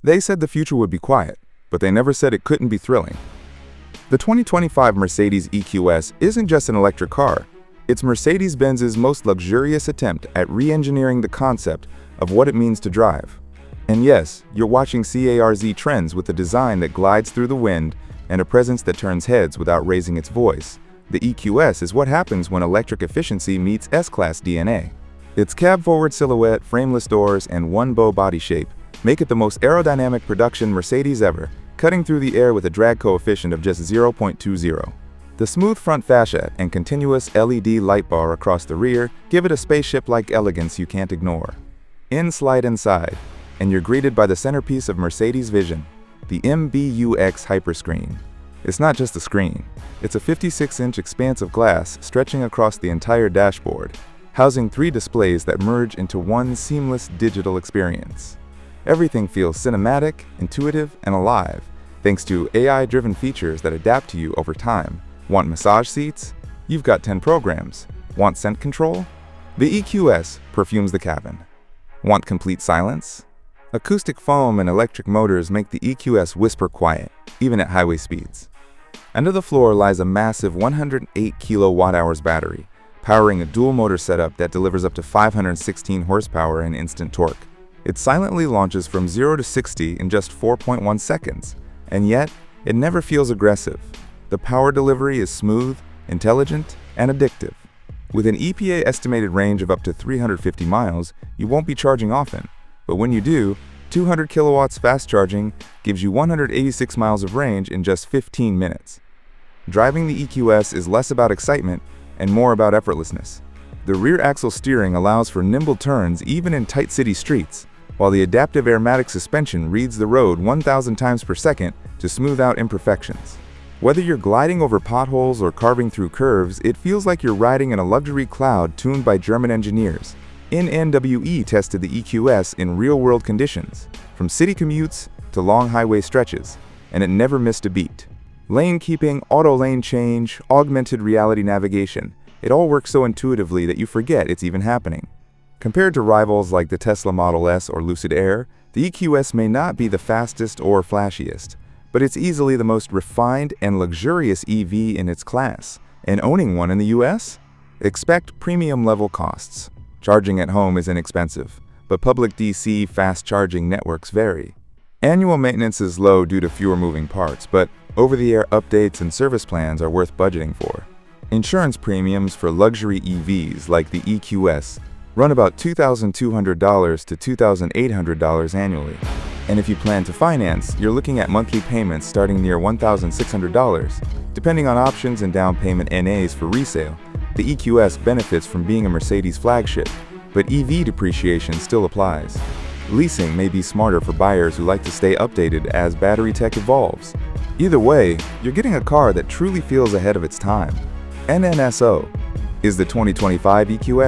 They said the future would be quiet, but they never said it couldn't be thrilling. The 2025 Mercedes EQS isn't just an electric car. It's Mercedes-Benz's most luxurious attempt at re-engineering the concept of what it means to drive. And yes, you're watching CARZ trends with a design that glides through the wind and a presence that turns heads without raising its voice. The EQS is what happens when electric efficiency meets S-Class DNA. Its cab-forward silhouette, frameless doors, and one-bow body shape make it the most aerodynamic production Mercedes ever, cutting through the air with a drag coefficient of just 0.20. The smooth front fascia and continuous LED light bar across the rear give it a spaceship-like elegance you can't ignore. Slide inside, and you're greeted by the centerpiece of Mercedes' vision, the MBUX Hyperscreen. It's not just a screen. It's a 56-inch expanse of glass stretching across the entire dashboard, housing 3 displays that merge into one seamless digital experience. Everything feels cinematic, intuitive, and alive, thanks to AI-driven features that adapt to you over time. Want massage seats? You've got 10 programs. Want scent control? The EQS perfumes the cabin. Want complete silence? Acoustic foam and electric motors make the EQS whisper quiet, even at highway speeds. Under the floor lies a massive 108 kWh battery, powering a dual-motor setup that delivers up to 516 horsepower and instant torque. It silently launches from 0 to 60 in just 4.1 seconds, and yet, it never feels aggressive. The power delivery is smooth, intelligent, and addictive. With an EPA estimated range of up to 350 miles, you won't be charging often, but when you do, 200 kilowatts fast charging gives you 186 miles of range in just 15 minutes. Driving the EQS is less about excitement and more about effortlessness. The rear axle steering allows for nimble turns even in tight city streets, while the adaptive airmatic suspension reads the road 1,000 times per second to smooth out imperfections. Whether you're gliding over potholes or carving through curves, it feels like you're riding in a luxury cloud tuned by German engineers. NNWE tested the EQS in real-world conditions, from city commutes to long highway stretches, and it never missed a beat. Lane keeping, auto lane change, augmented reality navigation, it all works so intuitively that you forget it's even happening. Compared to rivals like the Tesla Model S or Lucid Air, the EQS may not be the fastest or flashiest, but it's easily the most refined and luxurious EV in its class. And owning one in the US? Expect premium-level costs. Charging at home is inexpensive, but public DC fast charging networks vary. Annual maintenance is low due to fewer moving parts, but over-the-air updates and service plans are worth budgeting for. Insurance premiums for luxury EVs like the EQS run about $2,200 to $2,800 annually. And if you plan to finance, you're looking at monthly payments starting near $1,600. Depending on options and down payment NAs for resale, the EQS benefits from being a Mercedes flagship, but EV depreciation still applies. Leasing may be smarter for buyers who like to stay updated as battery tech evolves. Either way, you're getting a car that truly feels ahead of its time. NNSO is the 2025 EQS.